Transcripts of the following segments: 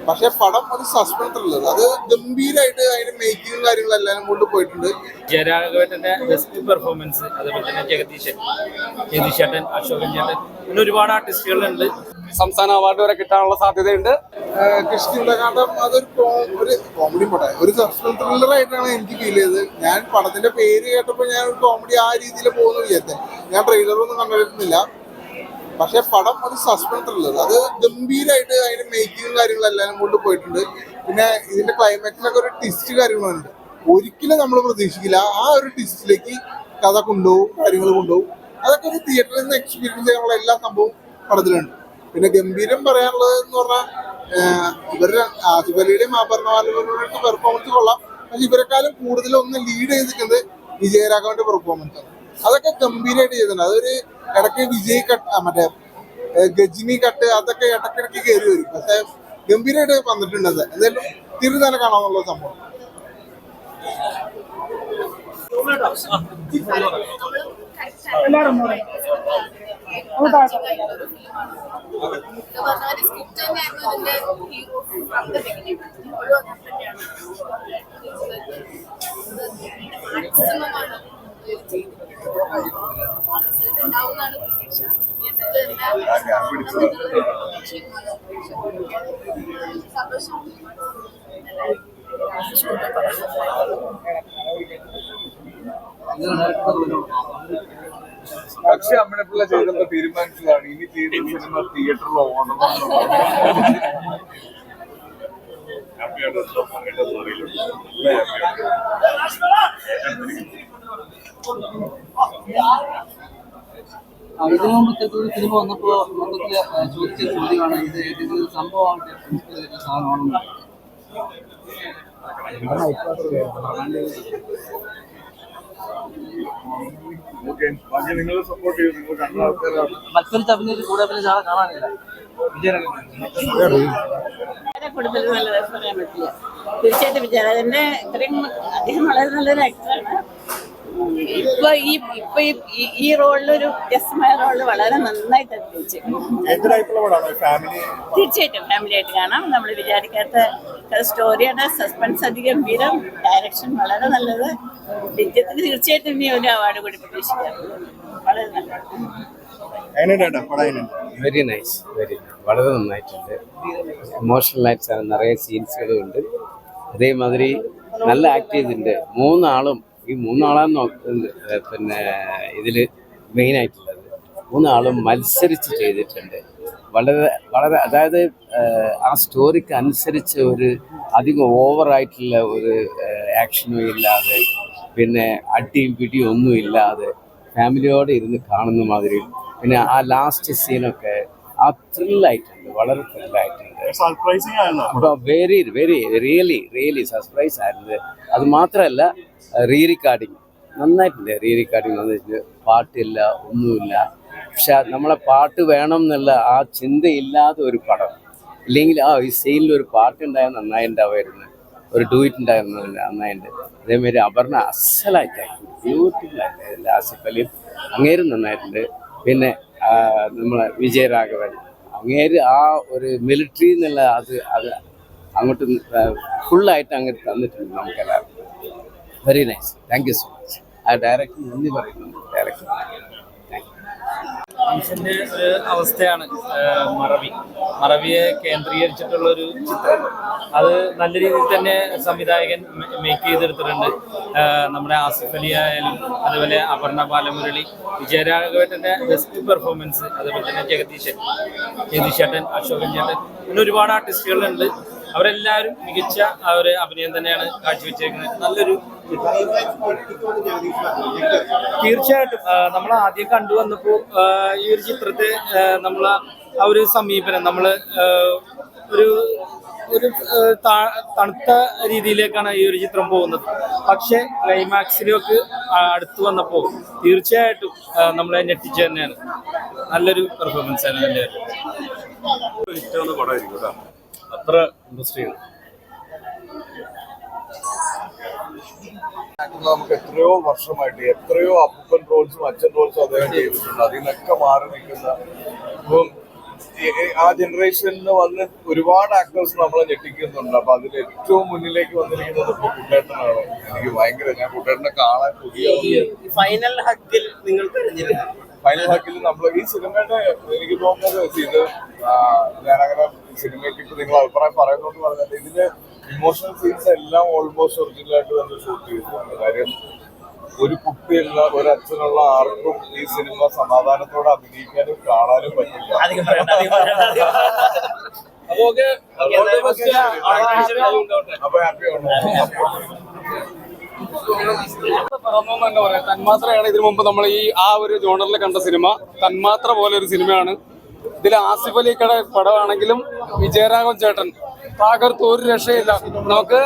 പക്ഷെ പടം ഒരു സസ്പെൻസ് ഉള്ളത് അത് ഗംഭീരമായിട്ട് അതിന്റെ മേക്കിങ്ങും കാര്യങ്ങളെല്ലാം കൊണ്ട് പോയിട്ടുണ്ട്. ജയരാഘവേട്ടന്റെ ബെസ്റ്റ് പെർഫോമൻസ്, അതേപോലെ തന്നെ ജഗദീശേട്ടൻ, അശോകൻ ചേട്ടൻ, പിന്നെ ഒരുപാട് ആർട്ടിസ്റ്റുകളുണ്ട്. സംസ്ഥാന അവാർഡ് വരെ കിട്ടാനുള്ള സാധ്യതയുണ്ട്. കിഷ്കിന്ധകാന്ഡം അതൊരു കോമഡി പടം, ഒരു സസ്പെൻസ് ത്രില്ലർ ആയിട്ടാണ് എനിക്ക് ഫീൽ ചെയ്തത്. ഞാൻ പടത്തിന്റെ പേര് കേട്ടപ്പോൾ ഞാൻ ഒരു കോമഡി ആ രീതിയിൽ പോകുന്നു വിചാരിച്ചത്. ഞാൻ ട്രെയിലറൊന്നും കണ്ടിരുന്നില്ല. പക്ഷെ പടം ഒരു സസ്പെൻസ് ത്രില്ലർ അത് ഗംഭീരമായിട്ട് അതിന്റെ മേക്കിങ്ങും കാര്യങ്ങളെല്ലാം കൊണ്ട് പോയിട്ടുണ്ട്. പിന്നെ ഇതിന്റെ ക്ലൈമാക്സിലൊക്കെ ഒരു ട്വിസ്റ്റ് കാര്യങ്ങളുണ്ട്, ഒരിക്കലും നമ്മൾ പ്രതീക്ഷിക്കില്ല. ആ ഒരു ട്വിസ്റ്റിലേക്ക് കഥ കൊണ്ടുപോകും, കാര്യങ്ങൾ കൊണ്ടുപോകും. അതൊക്കെ ഒരു തിയേറ്ററിൽ നിന്ന് എക്സ്പീരിയൻസ് ചെയ്യാനുള്ള എല്ലാ സംഭവവും പടത്തിലുണ്ട്. പിന്നെ ഗംഭീരം പറയാനുള്ളത് എന്ന് പറഞ്ഞാൽ ഇവരുടെ ആസിഫ് അലിയുടെയും അപർണ ബാലമുരളിയുടെയും പെർഫോമൻസ് കൊള്ളാം. പക്ഷെ ഇവരെക്കാളും കൂടുതൽ ഒന്ന് ലീഡ് ചെയ്തിരിക്കുന്നത് വിജയരാഘവന്റെ പെർഫോമൻസ് ആണ്. അതൊക്കെ ഗംഭീരമായിട്ട് ചെയ്തിട്ടുണ്ട്. അതൊരു ഇടയ്ക്ക് വിജയ് കട്ട്, മറ്റേ ഗജിനി കട്ട്, അതൊക്കെ ഇടയ്ക്കിടയ്ക്ക് കയറി വരും. പക്ഷെ ഗംഭീരമായിട്ട് വന്നിട്ടുണ്ട്. അത് എന്തായാലും തിരിഞ്ഞു തന്നെ കാണാനുള്ള സംഭവം. പക്ഷെ അമ്മനെപ്പിള്ള ചെയ്തപ്പോ തീരുമാനിച്ചതാണ് ഇനി ചെയ്ത സിനിമ തിയേറ്ററിൽ ഓടണം. ഇതിനു മുമ്പ് ഇത്തരത്തിലൊരു സിനിമ വന്നപ്പോ മൊത്തത്തില് ചോദിച്ച ചോദ്യമാണ്, ഇത് ഏതെങ്കിലും സംഭവമായിട്ട് സാധനമാണെന്ന്. മത്സരിച്ച് അഭിനയിച്ച് കൂടെ അഭിനയിച്ച ആളെ കാണാനില്ല. കൂടുതൽ നല്ലത് പറയാൻ പറ്റില്ല. തീർച്ചയായിട്ടും വിജയരാഘവന്റെ ഇത്രയും അദ്ദേഹം വളരെ നല്ലൊരു ആക്ടറാണ്. ഇപ്പൊ ഈ റോളിലൊരു വ്യത്യസ്തമായ റോളിൽ വളരെ നന്നായിട്ട് അഭിനയിച്ചു. തീർച്ചയായിട്ടും ഫാമിലി ആയിട്ട് കാണാം. നമ്മൾ വിചാരിക്കാത്ത സ്റ്റോറിയുടെ സസ്പെൻസ് അതിഗംഭീരം, ഡയറക്ഷൻ വളരെ നല്ലത്. വിജയത്തിന് തീർച്ചയായിട്ടും ഇനി ഒരു അവാർഡ് കൂടി പ്രതീക്ഷിക്കാം. വളരെ നല്ലത്. വെരി നൈസ്, വളരെ നന്നായിട്ടുണ്ട്. ഇമോഷണൽ ആയിട്ട് നിറയെ സീൻസുകളും ഉണ്ട്. അതേമാതിരി നല്ല ആക്ട് ചെയ്തിട്ടുണ്ട്. മൂന്നാളും ഈ മൂന്നാളാന്ന് പിന്നെ ഇതിൽ മെയിനായിട്ടുള്ളത് മൂന്നാളും മത്സരിച്ച് ചെയ്തിട്ടുണ്ട്. വളരെ വളരെ അതായത് ആ സ്റ്റോറിക്ക് അനുസരിച്ച് ഒരു അധികം ഓവറായിട്ടുള്ള ഒരു ആക്ഷനും ഇല്ലാതെ, പിന്നെ അടിയും പിടിയും ഒന്നും ഇല്ലാതെ ഫാമിലിയോടെ ഇരുന്ന് കാണുന്ന മാതിരി. പിന്നെ ആ ലാസ്റ്റ് സീനൊക്കെ ആ ത്രില്ലായിട്ടുണ്ട്, വളരെ ത്രില്ലായിട്ടുണ്ട്. വെരി വെരി റിയലി സർപ്രൈസ് ആയിരുന്നു. അത് മാത്രമല്ല റീറിക്കാർഡിങ് നന്നായിട്ടുണ്ട്. റീറിക്കാർഡിങ് വന്നിട്ട് പാട്ടില്ല, ഒന്നുമില്ല. പക്ഷെ നമ്മളെ പാട്ട് വേണം എന്നുള്ള ആ ചിന്തയില്ലാതെ ഒരു പടം. ഇല്ലെങ്കിൽ ഈ സീനിലൊരു പാട്ടുണ്ടായാൽ നന്നായിട്ടുണ്ടാവുമായിരുന്നു, ഒരു ഡൂയിറ്റ് ഉണ്ടായിരുന്നു നന്നായിട്ടുണ്ട്. അതേമാതിരി അപർണ അസലായിട്ടായിരുന്നു, ബ്യൂട്ടിഫുള്ളായിട്ട്. ആസിഫ് അലി അങ്ങേരും നന്നായിട്ടുണ്ട്. പിന്നെ നമ്മളെ വിജയരാഘവൻ അങ്ങേര് ആ ഒരു മിലിറ്ററി എന്നുള്ള അത് അങ്ങോട്ട് ഫുള്ളായിട്ട് അങ്ങോട്ട് തന്നിട്ടുണ്ട് നമുക്കെല്ലാവർക്കും. Very nice, thank you so much. ആ ഡയറക്ടർ നന്ദി പറയുന്നു. ഡയറക്ടർ മനുഷ്യന്റെ ഒരു അവസ്ഥയാണ് മറവിയെ കേന്ദ്രീകരിച്ചിട്ടുള്ളൊരു ചിത്രം. അത് നല്ല രീതിയിൽ തന്നെ സംവിധായകൻ മേക്ക് ചെയ്തെടുത്തിട്ടുണ്ട്. നമ്മുടെ ആസിഫ് അലി ആയാലും, അതുപോലെ അപർണ ബാലമുരളി, വിജയരാഘവേട്ടൻ്റെ ബെസ്റ്റ് പെർഫോമൻസ്, അതുപോലെ തന്നെ ജഗദീശേട്ടൻ, അശോകൻ ചേട്ടൻ, പിന്നെ ഒരുപാട് ആർട്ടിസ്റ്റുകളുണ്ട്. അവരെല്ലാവരും മികച്ച ഒരു അഭിനയം തന്നെയാണ് കാഴ്ചവെച്ചിരിക്കുന്നത്. നല്ലൊരു തീർച്ചയായിട്ടും നമ്മൾ ആദ്യം കണ്ടുവന്നപ്പോൾ ഈ ഒരു ചിത്രത്തെ നമ്മൾ ആ ഒരു സമീപനം നമ്മൾ ഒരു തണുത്ത രീതിയിലേക്കാണ് ഈ ഒരു ചിത്രം പോകുന്നത്. പക്ഷേ ക്ലൈമാക്സിലേക്ക് അടുത്ത് വന്നപ്പോൾ തീർച്ചയായിട്ടും നമ്മളെ ഞെട്ടിച്ച് തന്നെയാണ്. നല്ലൊരു പെർഫോമൻസ് ആണ് എല്ലാവരും. അത്ര ഇൻട്രസ്റ്റിംഗ്. നമുക്ക് എത്രയോ വർഷമായിട്ട് എത്രയോ അപ്പൻ റോൾസും അച്ഛൻ റോൾസും അദ്ദേഹം ചെയ്തിട്ടുണ്ട്. അതിൽ നിന്നൊക്കെ മാറി നിൽക്കുന്ന ഇപ്പം ആ ജനറേഷനിൽ വന്ന് ഒരുപാട് ആക്ടേഴ്സ് നമ്മളെ ഞെട്ടിക്കുന്നുണ്ട്. അപ്പൊ അതിൽ ഏറ്റവും മുന്നിലേക്ക് വന്നിരിക്കുന്നത് ഇപ്പൊ കുട്ടേട്ടനാണ്. എനിക്ക് ഭയങ്കര, ഞാൻ കുട്ടേട്ടനെ കാണാൻ ഫൈനൽ ഹക്കിൽ നിങ്ങൾ ഫൈനൽ ഹക്കിൽ നമ്മൾ ഈ സിനിമയുടെ എനിക്ക് തോന്നുന്നത് ഇത് ഞാനങ്ങനെ സിനിമയ്ക്ക് ഇപ്പൊ നിങ്ങൾ അഭിപ്രായം പറയുന്നോണ്ട് പറഞ്ഞത് ഇതിന്റെ ഇമോഷണൽ സീൻസ് എല്ലാം ഓൾമോസ്റ്റ് ഒറിജിനലായിട്ട് തന്നെ ഷൂട്ട് ചെയ്തിട്ടുണ്ട്. കാര്യം ഒരു കുട്ടിയുള്ള ഒരു അച്ഛനുള്ള ആർക്കും ഈ സിനിമ സമാധാനത്തോടെ അഭിനയിക്കാനും കാണാനും പറ്റില്ല. അപ്പൊ ഹാപ്പിയാണ്. പറഞ്ഞോന്ന് തന്നെ പറയാം. തന്മാത്രയാണ് ഇതിനു മുമ്പ് നമ്മൾ ആ ഒരു ജോണറിൽ കണ്ട സിനിമ. തന്മാത്ര പോലെ ഒരു സിനിമയാണ്. ഇതിൽ ആസിഫ് അലിക്കടെ പടമാണെങ്കിലും വിജയരാഘവൻ ചേട്ടൻ തകർത്ത് ഒരു രക്ഷയില്ല. നമുക്ക്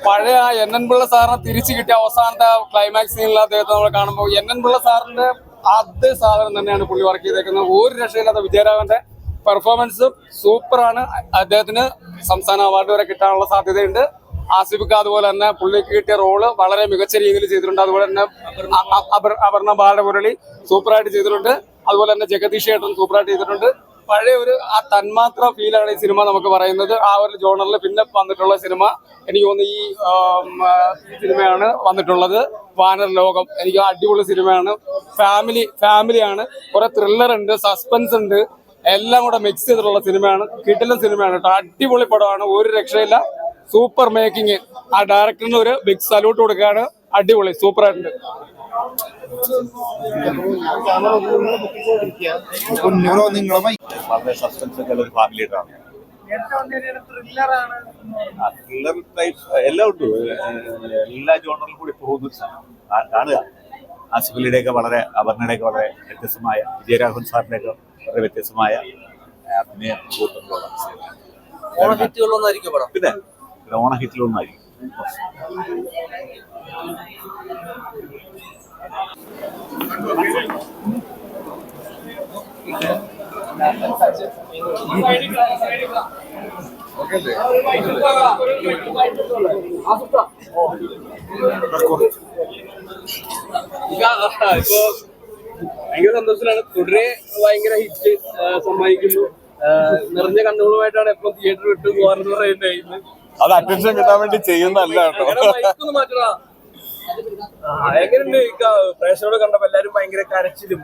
പഴയ ആ എൻ പിള്ള സാറിനെ തിരിച്ചു കിട്ടിയ അവസാനത്തെ ക്ലൈമാക്സ് സീനിൽ അദ്ദേഹത്തെ നമ്മൾ കാണുമ്പോൾ എൻ പിള്ള സാറിന്റെ അതേ സാധനം തന്നെയാണ് പുള്ളി വർക്ക് ചെയ്തേക്കുന്നത്. ഒരു രക്ഷയില്ലാത്ത വിജയരാഘവന്റെ പെർഫോമൻസ് സൂപ്പറാണ്. അദ്ദേഹത്തിന് സംസ്ഥാന അവാർഡ് വരെ കിട്ടാനുള്ള സാധ്യതയുണ്ട്. ആസിഫിക്ക് അതുപോലെ തന്നെ പുള്ളിക്ക് കിട്ടിയ റോള് വളരെ മികച്ച രീതിയിൽ ചെയ്തിട്ടുണ്ട്. അതുപോലെ തന്നെ അപർണ ബാലമുരളി സൂപ്പറായിട്ട് ചെയ്തിട്ടുണ്ട്. അതുപോലെ തന്നെ ജഗദീഷ് ഏട്ടൻ സൂപ്പറായിട്ട് ചെയ്തിട്ടുണ്ട്. പഴയ ഒരു ആ തന്മാത്ര ഫീലാണ് ഈ സിനിമ നമുക്ക് പറയുന്നത്. ആ ഒരു ജോണറിൽ പിന്നെ വന്നിട്ടുള്ള സിനിമ എനിക്ക് തോന്നുന്നു ഈ സിനിമയാണ് വന്നിട്ടുള്ളത്. വാനർ ലോകം എനിക്ക് അടിപൊളി സിനിമയാണ്. ഫാമിലിയാണ്. കുറെ ത്രില്ലർ ഉണ്ട്, സസ്പെൻസ് ഉണ്ട്, എല്ലാം കൂടെ മിക്സ് ചെയ്തിട്ടുള്ള സിനിമയാണ്. കിടിലൻ സിനിമയാണ് കേട്ടോ. അടിപൊളി പടമാണ്, ഒരു രക്ഷയില്ല. Super making. ആ ഡയറക്ടറിന് ഒരു ബിഗ് സല്യൂട്ട് കൊടുക്കുകയാണ്. അടിപൊളി, സൂപ്പറായിട്ടുണ്ട്. വളരെ സസ്പെൻസ് ഒക്കെ ഉള്ള ഒരു ഫാമിലി ഡ്രാമ. ത്രില്ലർ ടൈപ്പ് എല്ലാം ഉണ്ട്. എല്ലാ ജോണറിലും കൂടി പോകുന്ന കാണുക. ആസിഫ് അലിയുടെയൊക്കെ വളരെ, അപർണയുടെയൊക്കെ വളരെ വ്യത്യസ്തമായ, വിജയരാഘവൻ സാറിൻ്റെയൊക്കെ വളരെ വ്യത്യസ്തമായ അഭിനയം കൂട്ടുന്നതാണ്. പിന്നെ ഓണ ഹിറ്റിലൊന്നായിരിക്കും. ഇപ്പൊ ഭയങ്കര സന്തോഷത്തിലാണ്. തുടരെ ഭയങ്കര ഹിറ്റ് സമ്മാനിക്കുന്നു. നിറഞ്ഞ കണ്ണുകളുമായിട്ടാണ് എപ്പോഴും തിയേറ്റർ വിട്ടു പോകാനെന്ന് പറയുന്നത്. അത് അറ്റൻഷൻ കിട്ടാൻ വേണ്ടി ചെയ്യുന്നല്ല കേട്ടോ. എങ്ങനെയുണ്ട് പ്രേക്ഷകരോട് കണ്ടപ്പോ? എല്ലാരും ഭയങ്കര കരച്ചിലും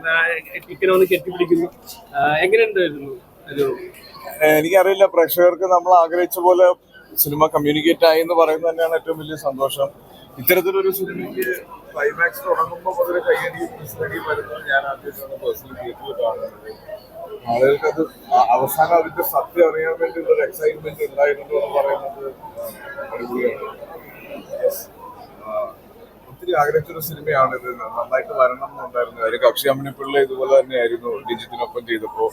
ടിക്കനെ ഒന്ന് കെട്ടിപ്പിടിക്കുന്നു. എങ്ങനെയുണ്ടായിരുന്നു? എനിക്കറിയില്ല, പ്രേക്ഷകർക്ക് നമ്മൾ ആഗ്രഹിച്ച പോലെ സിനിമ കമ്മ്യൂണിക്കേറ്റ് ആയി എന്ന് പറയുന്നത് തന്നെയാണ് ഏറ്റവും വലിയ സന്തോഷം. ഇത്തരത്തിലൊരു സിനിമയ്ക്ക് ക്ലൈമാക്സ് തുടങ്ങുമ്പോൾ മുതൽ കയ്യടിയും മിസ്ലടിയും വരുന്നത് ഞാൻ ആദ്യമായിട്ടാണ് പേഴ്സണൽ തിയേറ്ററിൽ കാണുന്നത്. ആളുകൾക്ക് അത് അവസാനം അതിന്റെ സത്യം അറിയാൻ വേണ്ടി ഒരു എക്സൈറ്റ്മെന്റ് ഉണ്ടായിരുന്നു എന്ന് പറയുന്നത് അടിപൊളിയാണ്. ഒത്തിരി ആഗ്രഹിച്ചൊരു സിനിമയാണ് ഇത്. നന്നായിട്ട് വരണം എന്നുണ്ടായിരുന്നു. കാര്യം കക്ഷി അമ്മിണിപ്പിള്ള ഇതുപോലെ തന്നെയായിരുന്നു ഡിജിറ്റിനൊപ്പം ചെയ്തപ്പോൾ.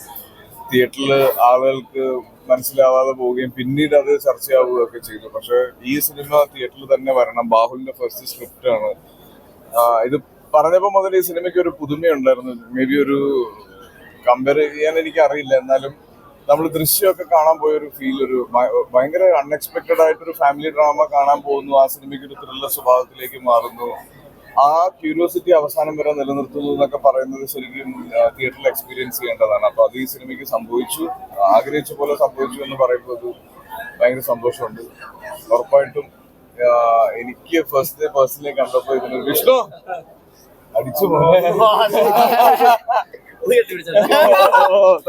തിയേറ്ററിൽ ആളുകൾക്ക് മനസ്സിലാവാതെ പോവുകയും പിന്നീട് അത് ചർച്ചയാവുകയൊക്കെ ചെയ്തു. പക്ഷെ ഈ സിനിമ തിയേറ്ററിൽ തന്നെ വരണം. ബാഹുലിന്റെ ഫസ്റ്റ് സ്ക്രിപ്റ്റാണ്. ഇത് പറഞ്ഞപ്പോൾ മുതൽ ഈ സിനിമയ്ക്ക് ഒരു പുതുമയുണ്ടായിരുന്നു. മേ ബി ഒരു കമ്പയർ ചെയ്യാൻ എനിക്ക് അറിയില്ല. എന്നാലും നമ്മൾ ദൃശ്യമൊക്കെ കാണാൻ പോയൊരു ഫീൽ, ഒരു ഭയങ്കര അൺഎക്സ്പെക്റ്റഡ് ആയിട്ടൊരു ഫാമിലി ഡ്രാമ കാണാൻ പോകുന്നു. ആ സിനിമയ്ക്ക് ഒരു ത്രില്ലർ സ്വഭാവത്തിലേക്ക് മാറുന്നു. ആ ക്യൂരിയോസിറ്റി അവസാനം വരെ നിലനിർത്തുന്നു എന്നൊക്കെ പറയുന്നത് ശരിക്കും തിയേറ്ററിൽ എക്സ്പീരിയൻസ് ചെയ്യേണ്ടതാണ്. അപ്പൊ അത് ഈ സിനിമയ്ക്ക് സംഭവിച്ചു. ആഗ്രഹിച്ച പോലെ സംഭവിച്ചു എന്ന് പറയുമ്പോൾ അത് ഭയങ്കര സന്തോഷമുണ്ട്. ഉറപ്പായിട്ടും എനിക്ക് ഫസ്റ്റ് ഡേ പേഴ്സണലി കണ്ടപ്പോൾ ഇതിനൊരു വിഷ്ണു അടിച്ചു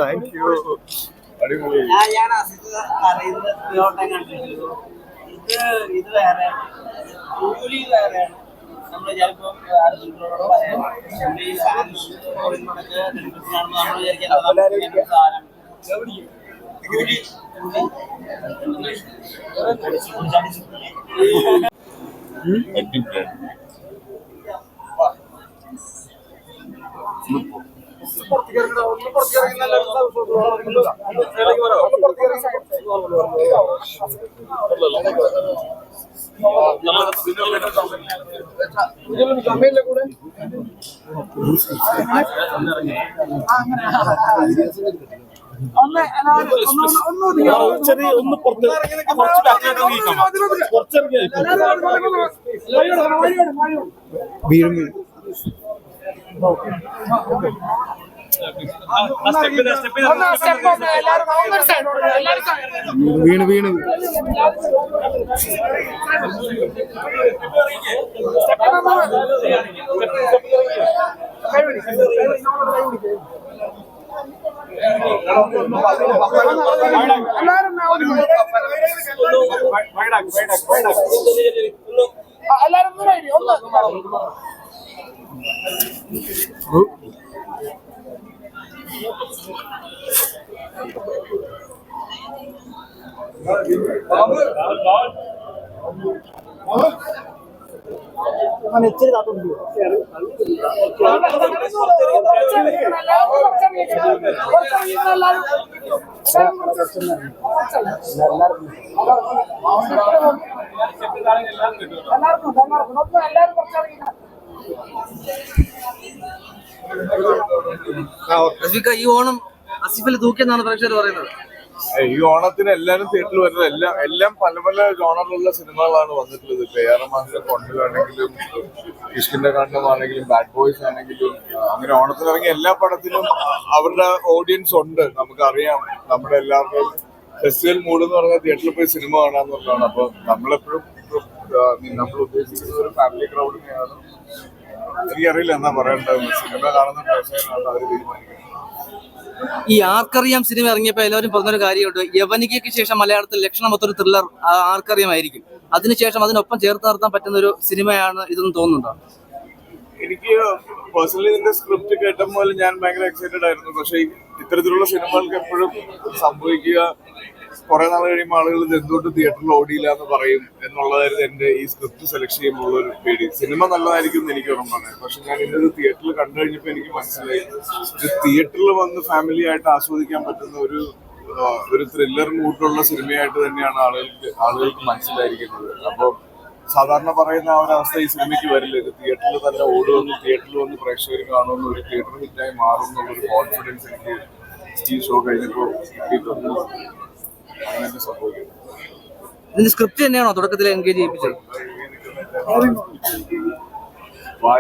താങ്ക് യു. അടിപൊളി. ഇത് വേറെ നമ്മൾ ചിലപ്പോ വീണ് ഈ ഓണം ആസിഫലി തൂക്കിയെന്നാണ് പ്രേക്ഷകർ പറയുന്നത്. ഈ ഓണത്തിന് എല്ലാവരും തിയേറ്ററിൽ വരുന്നത് എല്ലാം പല പല ജോണറിലുള്ള സിനിമകളാണ് വന്നിട്ടുള്ളത്. ഇപ്പൊ ഏറെമാസം കൊണ്ടിലാണെങ്കിലും ഇഷ്കിന്റെ കണ്ണമാണെങ്കിലും ബാഡ് ബോയ്സ് ആണെങ്കിലും അങ്ങനെ ഓണത്തിന് ഇറങ്ങിയ എല്ലാ പടത്തിലും അവരുടെ ഓഡിയൻസ് ഉണ്ട്. നമുക്കറിയാം നമ്മുടെ എല്ലാവരുടെയും ഫെസ്റ്റിവൽ മൂഡ് എന്ന് പറഞ്ഞാൽ തിയേറ്ററിൽ പോയി സിനിമ കാണാന്നുള്ളതാണ്. അപ്പൊ നമ്മളെപ്പോഴും നമ്മൾ ഉദ്ദേശിക്കുന്നത് ഒരു ഫാമിലി ക്രൗഡിനെയാണ്. എനിക്കറിയില്ല എന്നാ പറയേണ്ടത്. സിനിമ കാണുന്ന പ്രേക്ഷകരാണ് അവർ തീരുമാനിക്കുന്നത്. ഈ ആർക്കറിയാം സിനിമ ഇറങ്ങിയപ്പോ എല്ലാവരും പറഞ്ഞൊരു കാര്യമുണ്ട്, യവനികയ്ക്ക് ശേഷം മലയാളത്തിൽ ലക്ഷണമൊത്തൊരു ത്രില്ലർ ആർക്കറിയാമായിരിക്കും. അതിനുശേഷം അതിനൊപ്പം ചേർത്ത് നിർത്താൻ പറ്റുന്ന ഒരു സിനിമയാണ് ഇതെന്ന് തോന്നുന്നുണ്ടോ? എനിക്ക് പേഴ്സണലി ഇതിന്റെ സ്ക്രിപ്റ്റ് കേട്ടപ്പോൾ ഞാൻ ഭയങ്കര എക്സൈറ്റഡ് ആയിരുന്നു. പക്ഷെ ഇത്തരത്തിലുള്ള സിനിമകൾക്ക് എപ്പോഴും സംഭവിക്കുക കുറെ നാൾ കഴിയുമ്പോൾ ആളുകൾ ഇത് എന്തുകൊണ്ട് തിയേറ്ററിൽ ഓടിയില്ല എന്ന് പറയും എന്നുള്ളതായിരുന്നു എന്റെ ഈ സ്ക്രിപ്റ്റ് സെലക്ട് ചെയ്യുമ്പോൾ ഒരു പേടി. സിനിമ നല്ലതായിരിക്കും എന്ന് എനിക്ക് ഉറപ്പാണ്. പക്ഷെ ഞാൻ ഇന്നത് തിയേറ്ററിൽ കണ്ടു കഴിഞ്ഞപ്പോൾ എനിക്ക് മനസ്സിലായി ഇത് തിയേറ്ററിൽ വന്ന് ഫാമിലി ആയിട്ട് ആസ്വദിക്കാൻ പറ്റുന്ന ഒരു ത്രില്ലർ മൂഡിലുള്ള സിനിമയായിട്ട് തന്നെയാണ് ആളുകൾക്ക് മനസ്സിലായിരിക്കുന്നത്. അപ്പോൾ സാധാരണ പറയുന്ന ആ ഒരു അവസ്ഥ ഈ സിനിമയ്ക്ക് വരില്ല. ഇത് തിയേറ്ററിൽ തന്നെ ഓടുമെന്നും തിയേറ്ററിൽ വന്ന് പ്രേക്ഷകർ കാണുമെന്നും ഒരു തിയേറ്റർ ഹിറ്റായി മാറും എന്നുള്ളൊരു കോൺഫിഡൻസ് എനിക്ക് ഈ ഷോ കഴിഞ്ഞപ്പോൾ കിട്ടിയിട്ടുണ്ട്. അങ്ങനെ സംഭവിക്കും. ഇതിന്റെ സ്ക്രിപ്റ്റ് തന്നെയാണോ തുടക്കത്തിൽ എൻഗേജ് ചെയ്യിപ്പിച്ചത്?